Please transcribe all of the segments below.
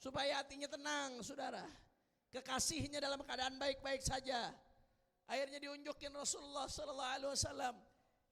supaya hatinya tenang, saudara. Kekasihnya dalam keadaan baik-baik saja. Akhirnya diunjukin Rasulullah sallallahu alaihi wasallam.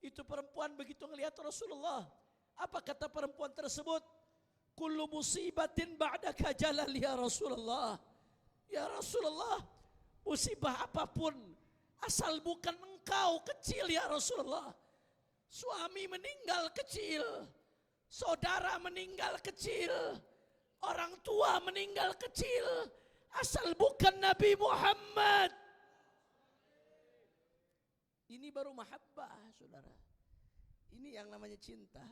Itu perempuan begitu ngelihat Rasulullah, apa kata perempuan tersebut? Kullu musibatin ba'daka jalal ya Rasulullah. Ya Rasulullah, musibah apapun asal bukan engkau kecil ya Rasulullah. Suami meninggal kecil, saudara meninggal kecil, orang tua meninggal kecil, asal bukan Nabi Muhammad. Ini baru mahabbah, saudara. Ini yang namanya cinta.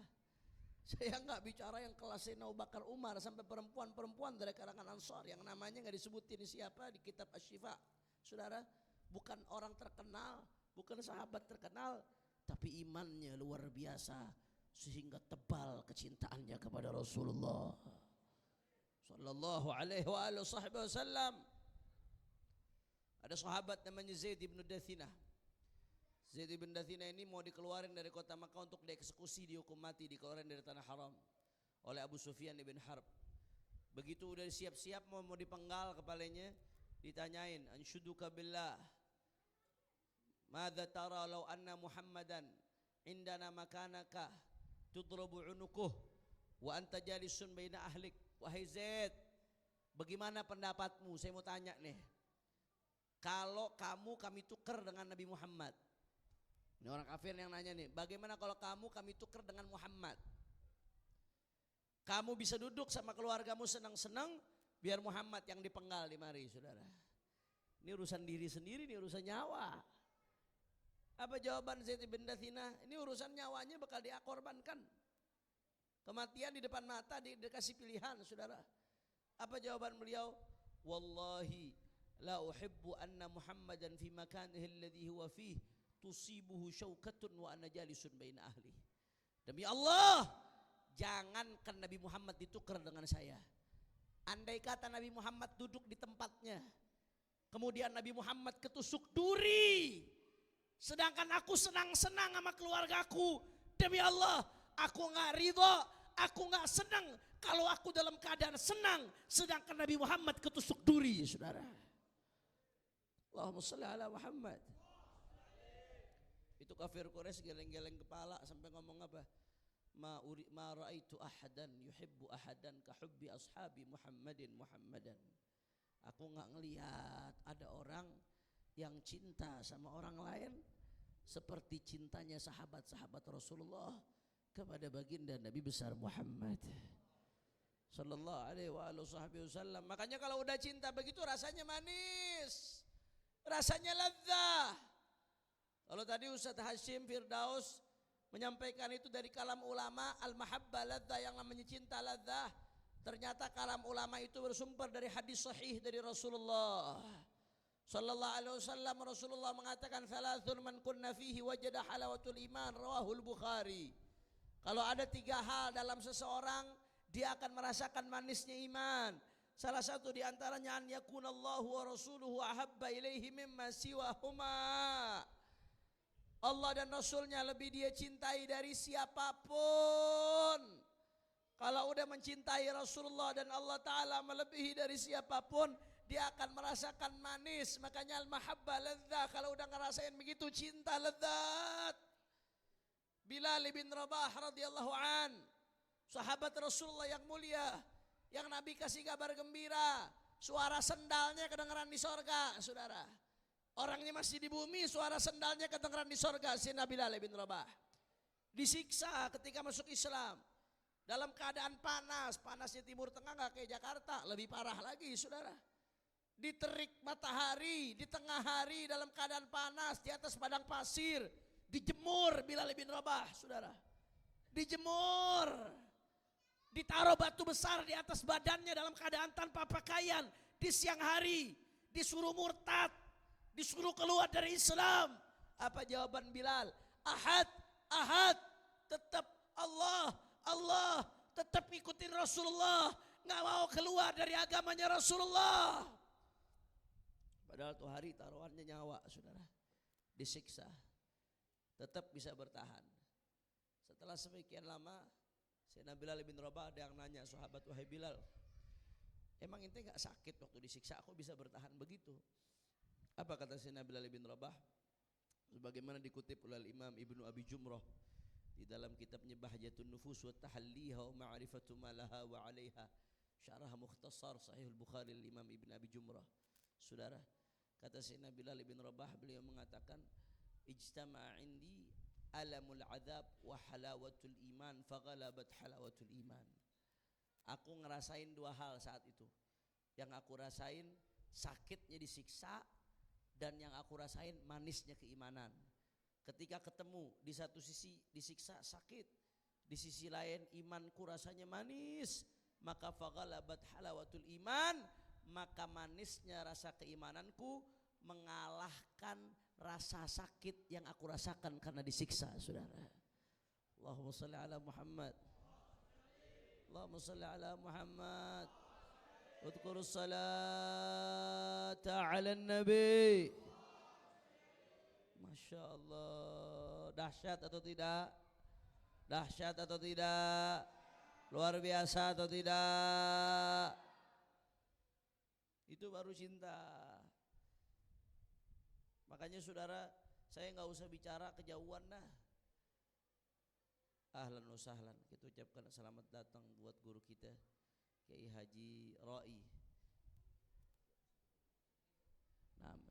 Saya nggak bicara yang kelas Abu Bakar Umar sampai perempuan-perempuan dari kalangan Ansar yang namanya nggak disebutin siapa di kitab Asy-Syifa. Saudara, bukan orang terkenal, bukan sahabat terkenal, tapi imannya luar biasa sehingga tebal kecintaannya kepada Rasulullah sallallahu alaihi wasallam. Ada sahabat namanya Zaid bin Dathinah. Zaid bin Dathinah ini mau dikeluarin dari kota Makkah untuk dieksekusi, dihukum mati, dikeluarin dari tanah haram oleh Abu Sufyan bin Harb. Begitu udah siap-siap mau dipenggal kepalanya, ditanyain, anshuduka billah, madza tara law anna Muhammadan indana makanaka tudrabu unukuh wa anta jalisun baina ahlik. Wahai Zaid, bagaimana pendapatmu? Saya mau tanya nih, kalau kami tukar dengan Nabi Muhammad. Ini orang kafir yang nanya nih, bagaimana kalau kami tukar dengan Muhammad? Kamu bisa duduk sama keluargamu senang-senang, biar Muhammad yang dipenggal di mari, saudara. Ini urusan diri sendiri, ini urusan nyawa. Apa jawaban Zaid bin Dathinah? Ini urusan nyawanya bakal diakorbankan. Kematian di depan mata, dikasih pilihan, saudara. Apa jawaban beliau? Wallahi la uhibbu anna Muhammadan fi makanihi alladhi huwa fihi tusibuhu syaukatun wa ana jalisun baina ahli. Demi Allah, jangankan Nabi Muhammad ditukar dengan saya. Andai kata Nabi Muhammad duduk di tempatnya, kemudian Nabi Muhammad ketusuk duri, sedangkan aku senang-senang sama keluargaku, demi Allah, aku nggak ridho, aku nggak senang kalau aku dalam keadaan senang, sedangkan Nabi Muhammad ketusuk duri, saudara. Allahumma shalli ala Muhammad. Itu kafir Quraisy geleng-geleng kepala sampai ngomong apa? Ma raaitu ahadan yuhibbu ahadan ka hubbi ashabi Muhammadin Muhammadan. Aku enggak ngelihat ada orang yang cinta sama orang lain seperti cintanya sahabat-sahabat Rasulullah kepada baginda Nabi besar Muhammad sallallahu alaihi wasallam. Makanya kalau udah cinta begitu rasanya manis, rasanya lezat. Kalau tadi Ustaz Hashim Firdaus menyampaikan itu dari kalam ulama, al-mahabbah ladzah, yang namanya cinta ladzah. Ternyata kalam ulama itu bersumber dari hadis sahih dari Rasulullah sallallahu alaihi wasallam. Rasulullah mengatakan thalathun man kunna fihi wajada halawatul iman, rawahul Bukhari. Kalau ada 3 hal dalam seseorang, dia akan merasakan manisnya iman. Salah satu di antaranya an yakunallahu wa rasuluhu ahabba ilaihi mimma siwahuma. Allah dan Rasulnya lebih dia cintai dari siapapun. Kalau udah mencintai Rasulullah dan Allah Ta'ala melebihi dari siapapun, dia akan merasakan manis. Makanya al-mahabbah ladzah, kalau udah ngerasain begitu cinta lezat. Bilal bin Rabah radhiyallahu an, sahabat Rasulullah yang mulia, yang Nabi kasih kabar gembira, suara sendalnya kedengaran di sorga, saudara. Orangnya masih di bumi, suara sendalnya kedengaran di sorga. Sayyidina Bilal bin Rabah disiksa ketika masuk Islam dalam keadaan panas. Panasnya Timur Tengah gak kayak Jakarta, lebih parah lagi, saudara. Diterik matahari di tengah hari dalam keadaan panas di atas padang pasir, dijemur Bilal bin Rabah, saudara. Dijemur, ditaruh batu besar di atas badannya dalam keadaan tanpa pakaian. Di siang hari disuruh murtad, disuruh keluar dari Islam. Apa jawaban Bilal? Ahad, ahad, tetap Allah, Allah, tetap ikutin Rasulullah, nggak mau keluar dari agamanya Rasulullah. Padahal tuh hari taruhannya nyawa, saudara. Disiksa, tetap bisa bertahan. Setelah sekian lama, Sayyidina Bilal bin Rabah ada yang nanya, sahabat, wahai Bilal, Emang ente gak sakit waktu disiksa, aku bisa bertahan begitu? Apa kata Sayyidina Bilal bin Rabah? Sebagaimana dikutip oleh Imam Ibnu Abi Jumrah di dalam kitabnya Bahjatun Nufus wa Tahalliha wa Ma'rifatu ma laha wa 'alaiha, syarah mukhtasar Sahih Al-Bukhari Imam Ibnu Abi Jumrah. Saudara, kata Sayyidina Bilal bin Rabah, beliau mengatakan, ijtama'a indi alamul adab wa halawatul iman faghalabat halawatul iman. Aku ngerasain dua hal saat itu. Yang aku rasain sakitnya disiksa, dan yang aku rasain manisnya keimanan. Ketika ketemu, di satu sisi disiksa sakit, di sisi lain imanku rasanya manis, maka faghalabat halawatul iman, maka manisnya rasa keimananku mengalahkan rasa sakit yang aku rasakan karena disiksa, saudara. Allahumma shalli ala Muhammad. Allahumma shalli ala Muhammad. Udhkurus salata ala nabi. Masya Allah, dahsyat atau tidak? Dahsyat atau tidak? Luar biasa atau tidak? Itu baru cinta. Makanya saudara, saya nggak usah bicara kejauhan dah. Ahlan wa sahlan, kita ucapkan selamat datang buat guru kita Kiai Haji Ra'i.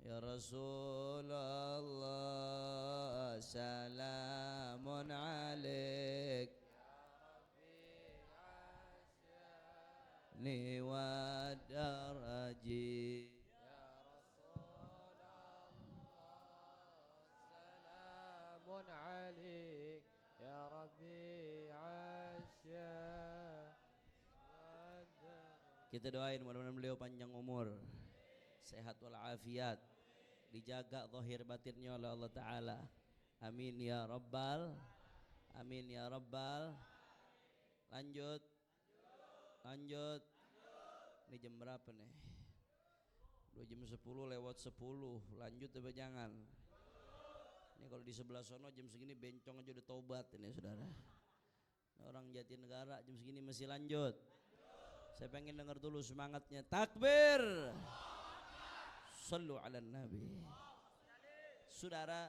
Ya Rasulullah, salamun alaik ni wa daraji. Kita doain mudah-mudahan beliau panjang umur, sehat walafiat, dijaga zahir batinnya oleh Allah Ta'ala. Amin ya Rabbal, amin ya Rabbal. Lanjut. Ini jam berapa nih? 2:10 Lanjut apa jangan? Ini kalau di sebelah sono jam segini bencong aja udah taubat ini, saudara. Orang Jatinegara jam segini masih lanjut. Saya pengen dengar dulu semangatnya. Takbir. Sallu ala nabi. Saudara,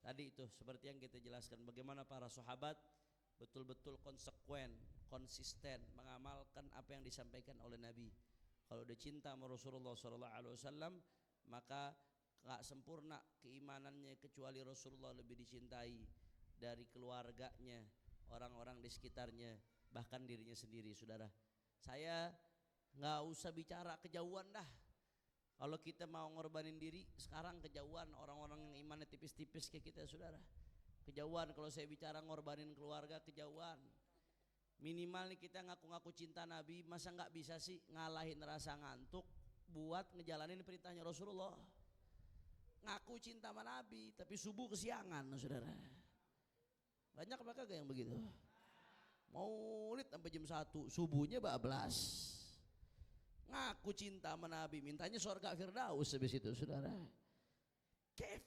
tadi itu seperti yang kita jelaskan, bagaimana para sahabat betul-betul konsekuen, konsisten mengamalkan apa yang disampaikan oleh Nabi. Kalau udah cinta sama Rasulullah SAW, maka gak sempurna keimanannya kecuali Rasulullah lebih dicintai dari keluarganya, orang-orang di sekitarnya, bahkan dirinya sendiri. Saudara, saya gak usah bicara kejauhan dah. Kalau kita mau ngorbanin diri sekarang kejauhan, orang-orang yang imannya tipis-tipis kayak kita, saudara, kejauhan. Kalau saya bicara ngorbanin keluarga, kejauhan. Minimal nih kita ngaku-ngaku cinta Nabi, masa gak bisa sih ngalahin rasa ngantuk buat ngejalanin perintahnya Rasulullah. Ngaku cinta sama Nabi tapi subuh kesiangan, saudara. Banyak apa kagak yang begitu? Maulid sampai jam 1, subuhnya bablas. Ngaku cinta sama Nabi, mintanya surga Firdaus habis itu, saudara. Kef.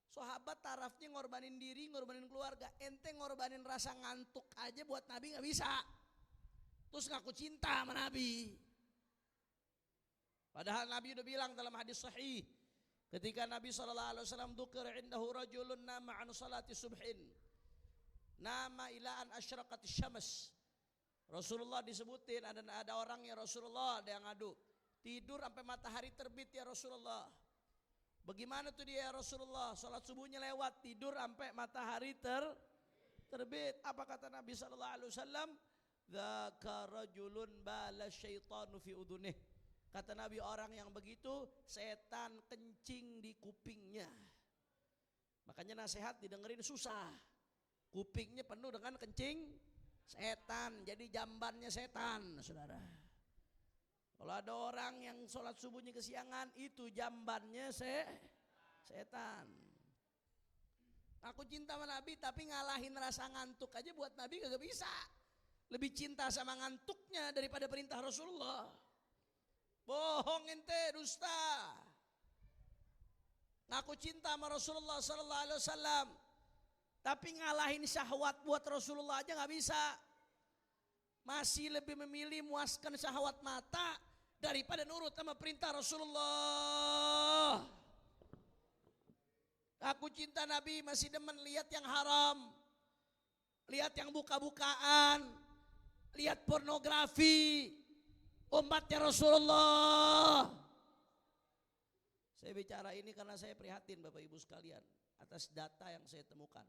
Sahabat tarafnya ngorbanin diri, ngorbanin keluarga. Ente ngorbanin rasa ngantuk aja buat Nabi gak bisa. Terus ngaku cinta sama Nabi. Padahal Nabi udah bilang dalam hadis sahih, ketika Nabi SAW dzukir indahu rajulun nama an salati subhin, nama ila an asyraqatis syams. Rasulullah disebutin, ada orang ya Rasulullah, ada yang ngadu, tidur sampai matahari terbit ya Rasulullah. Bagaimana tuh dia ya Rasulullah? Salat subuhnya lewat, tidur sampai matahari terbit. Apa kata Nabi SAW? Dzaka rajulun bala syaitanu fi udunih. Kata Nabi, orang yang begitu setan kencing di kupingnya. Makanya nasihat didengerin susah. Kupingnya penuh dengan kencing setan, jadi jambannya setan, saudara. Kalau ada orang yang sholat subuhnya kesiangan, itu jambannya setan. Aku cinta sama Nabi tapi ngalahin rasa ngantuk aja buat Nabi gak bisa. Lebih cinta sama ngantuknya daripada perintah Rasulullah. Bohong ente, dusta. Ngaku cinta sama Rasulullah SAW, tapi ngalahin syahwat buat Rasulullah aja gak bisa. Masih lebih memilih muaskan syahwat mata daripada nurut sama perintah Rasulullah. Aku cinta Nabi, masih demen lihat yang haram, lihat yang buka-bukaan, lihat pornografi umatnya Rasulullah. Saya bicara ini karena saya prihatin Bapak Ibu sekalian atas data yang saya temukan.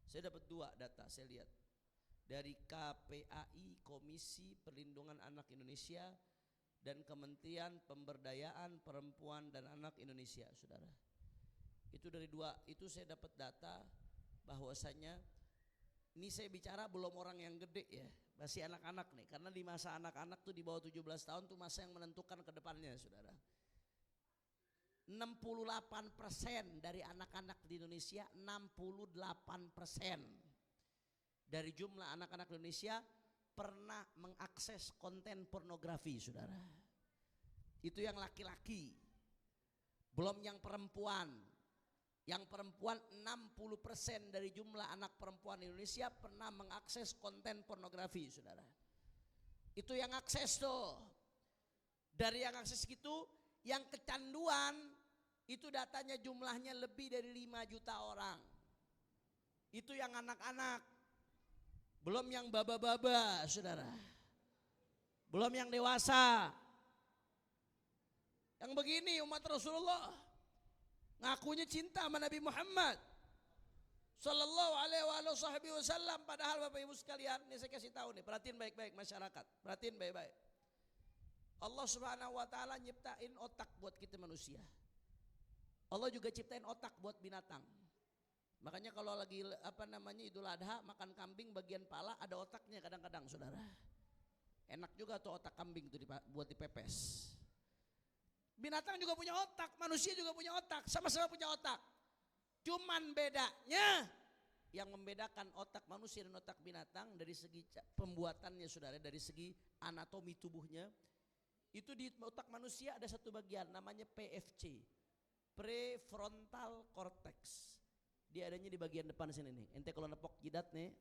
Saya dapat 2 data, saya lihat dari KPAI, Komisi Perlindungan Anak Indonesia, dan Kementerian Pemberdayaan Perempuan dan Anak Indonesia, saudara. Itu dari 2 itu saya dapat data bahwasanya, ini saya bicara belum orang yang gede ya, masih anak-anak nih, karena di masa anak-anak tuh di bawah 17 tahun tuh masa yang menentukan ke depannya, saudara. 68% dari anak-anak di Indonesia, 68% dari jumlah anak-anak Indonesia pernah mengakses konten pornografi, saudara. Itu yang laki-laki, belum yang perempuan. Yang perempuan 60% dari jumlah anak perempuan Indonesia pernah mengakses konten pornografi, saudara. Itu yang akses tuh. Dari yang akses gitu, yang kecanduan itu datanya jumlahnya lebih dari 5 juta orang. Itu yang anak-anak. Belum yang baba-baba, saudara. Belum yang dewasa. Yang begini umat Rasulullah ngakunya cinta sama Nabi Muhammad Sallallahu alaihi wasallam, padahal Bapak Ibu sekalian, ini saya kasih tahu nih, perhatiin baik-baik masyarakat, perhatiin baik-baik. Allah Subhanahu wa taala nyiptain otak buat kita manusia. Allah juga ciptain otak buat binatang. Makanya kalau lagi Idul Adha makan kambing bagian pala ada otaknya kadang-kadang, saudara. Enak juga tuh otak kambing tuh buat dipepes. Binatang juga punya otak, manusia juga punya otak, sama-sama punya otak. Cuman bedanya yang membedakan otak manusia dan otak binatang dari segi pembuatannya, saudara, dari segi anatomi tubuhnya. Itu di otak manusia ada satu bagian namanya PFC, prefrontal cortex. Dia adanya di bagian depan sini nih. Ente kalau nepok jidat nih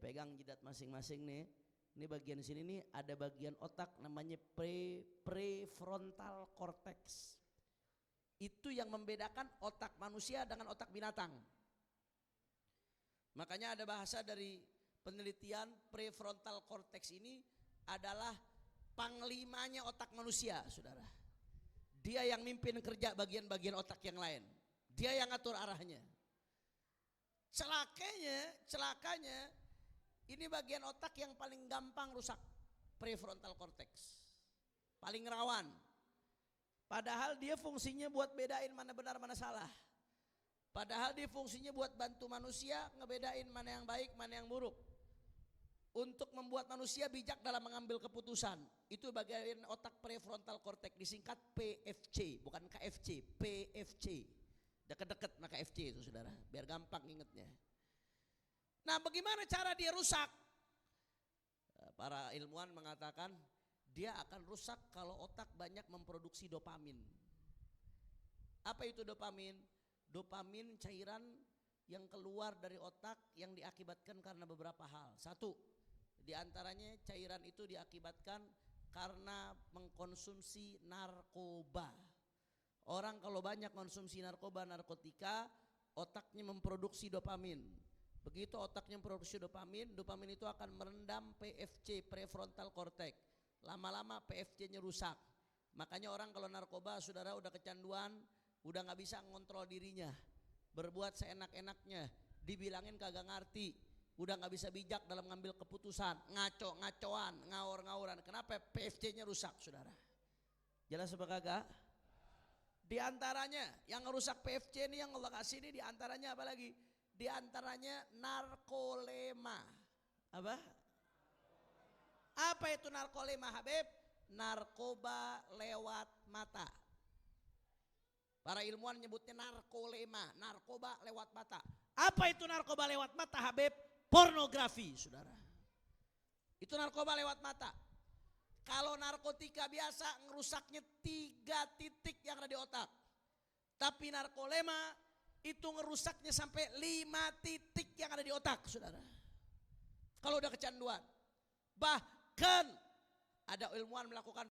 pegang jidat masing-masing nih. Ini bagian sini nih ada bagian otak namanya prefrontal cortex. Itu yang membedakan otak manusia dengan otak binatang. Makanya ada bahasa dari penelitian, prefrontal cortex ini adalah panglimanya otak manusia, saudara. Dia yang mimpin kerja bagian-bagian otak yang lain. Dia yang ngatur arahnya. Celakanya ini bagian otak yang paling gampang rusak, prefrontal cortex. Paling rawan. Padahal dia fungsinya buat bedain mana benar mana salah. Padahal dia fungsinya buat bantu manusia ngebedain mana yang baik, mana yang buruk. Untuk membuat manusia bijak dalam mengambil keputusan. Itu bagian otak prefrontal cortex, disingkat PFC, bukan KFC, PFC. Deket-deket sama KFC itu, saudara, biar gampang ingetnya. Nah, bagaimana cara dia rusak? Para ilmuwan mengatakan dia akan rusak kalau otak banyak memproduksi dopamin. Apa itu dopamin? Dopamin cairan yang keluar dari otak yang diakibatkan karena beberapa hal. Satu, di antaranya cairan itu diakibatkan karena mengkonsumsi narkoba. Orang kalau banyak konsumsi narkoba, narkotika, otaknya memproduksi dopamin. Begitu otaknya memproduksi dopamin, dopamin itu akan merendam PFC, prefrontal cortex. Lama-lama PFC-nya rusak. Makanya orang kalau narkoba, saudara, udah kecanduan, udah gak bisa ngontrol dirinya, berbuat seenak-enaknya, dibilangin kagak ngerti, udah gak bisa bijak dalam ngambil keputusan, ngaco-ngacoan, ngawur-ngawuran. Kenapa? PFC-nya rusak, saudara. Jelas apa kagak? Di antaranya yang ngerusak PFC ini yang Allah kasih ini, di antaranya apa lagi? Di antaranya narkolema. Apa? Apa itu narkolema, Habib? Narkoba lewat mata. Para ilmuwan nyebutnya narkolema, narkoba lewat mata. Apa itu narkoba lewat mata, Habib? Pornografi, saudara. Itu narkoba lewat mata. Kalau narkotika biasa ngerusaknya 3 titik yang ada di otak. Tapi narkolema itu ngerusaknya sampai 5 titik yang ada di otak, saudara. Kalau udah kecanduan. Bahkan ada ilmuwan melakukan